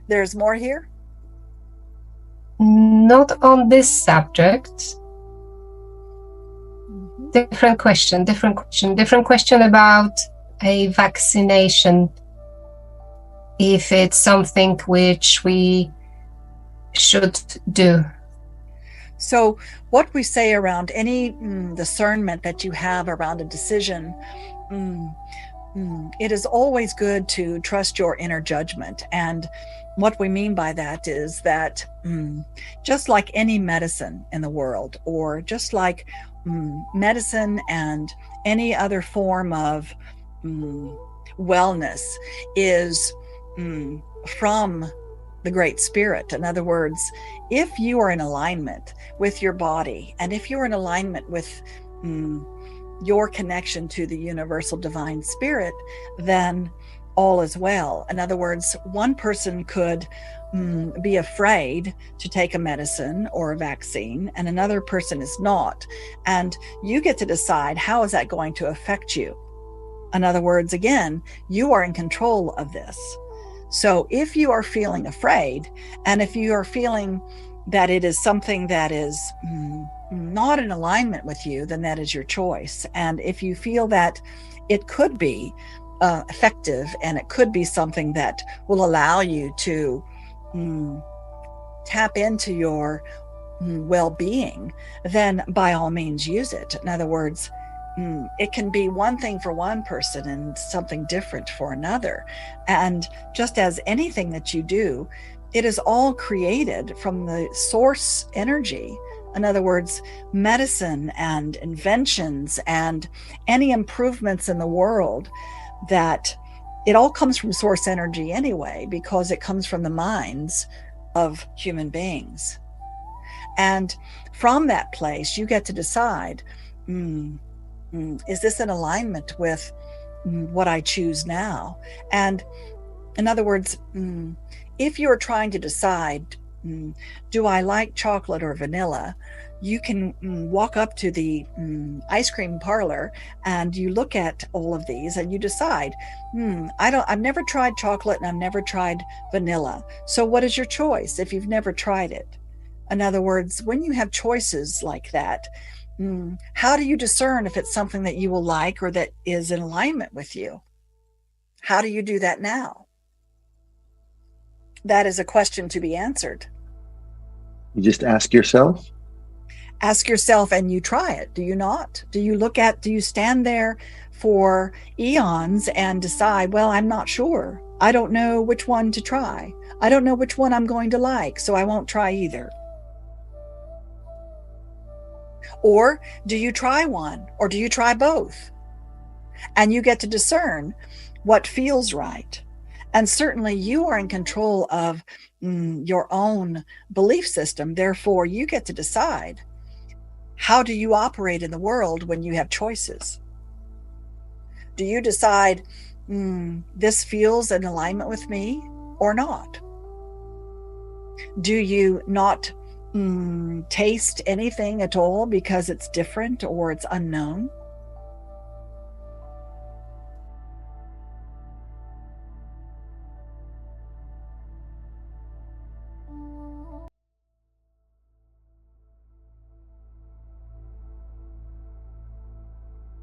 There's more here? Not on this subject. Different question about a vaccination. If it's something which we should do. So what we say around any discernment that you have around a decision, it is always good to trust your inner judgment. And what we mean by that is that just like any medicine in the world, or just like medicine and any other form of wellness is from the Great Spirit. In other words, if you are in alignment with your body, and if you're in alignment with your connection to the universal divine spirit, then all is well. In other words, one person could be afraid to take a medicine or a vaccine, and another person is not. And you get to decide, how is that going to affect you? In other words, again, you are in control of this. So if you are feeling afraid, and if you are feeling that it is something that is not in alignment with you, then that is your choice. And if you feel that it could be effective, and it could be something that will allow you to tap into your well-being, then by all means use it. In other words, it can be one thing for one person and something different for another. And just as anything that you do, it is all created from the source energy. In other words, medicine and inventions and any improvements in the world, that it all comes from source energy anyway, because it comes from the minds of human beings. And from that place, you get to decide, is this in alignment with what I choose now? And in other words, if you're trying to decide, do I like chocolate or vanilla? You can walk up to the ice cream parlor and you look at all of these and you decide, I've never tried chocolate and I've never tried vanilla. So what is your choice if you've never tried it? In other words, when you have choices like that, how do you discern if it's something that you will like or that is in alignment with you? How do you do that now? That is a question to be answered. You just ask yourself? Ask yourself, and you try it. Do you not? Do you stand there for eons and decide, well, I'm not sure. I don't know which one to try. I don't know which one I'm going to like, so I won't try either. Or do you try one, or do you try both? And you get to discern what feels right. And certainly you are in control of your own belief system. Therefore, you get to decide, how do you operate in the world when you have choices? Do you decide, this feels in alignment with me or not? Do you not taste anything at all because it's different or it's unknown?